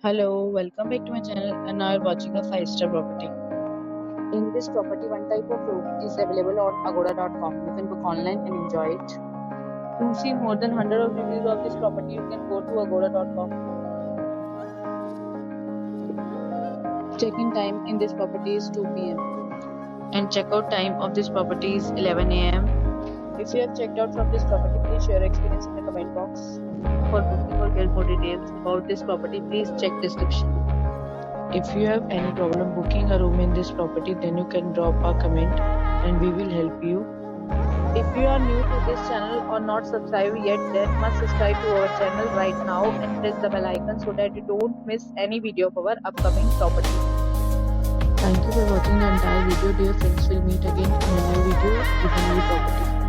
Hello, welcome back to my channel and now you're watching a 5-star property. In this property, one type of room is available on agoda.com. You can book online and enjoy it. To see more than 100 of reviews of this property, you can go to agoda.com. Check-in time in this property is 2 p.m. and check-out time of this property is 11 a.m. If you have checked out from this property, please share your experience in the comment box. For booking or get more details about this property, please check description. If you have any problem booking a room in this property, then you can drop a comment and we will help you. If you are new to this channel or not subscribed yet, then must subscribe to our channel right now and press the bell icon so that you don't miss any video of our upcoming property. Thank you for watching the entire video. Dear friends, we'll meet again in a new video with a new property.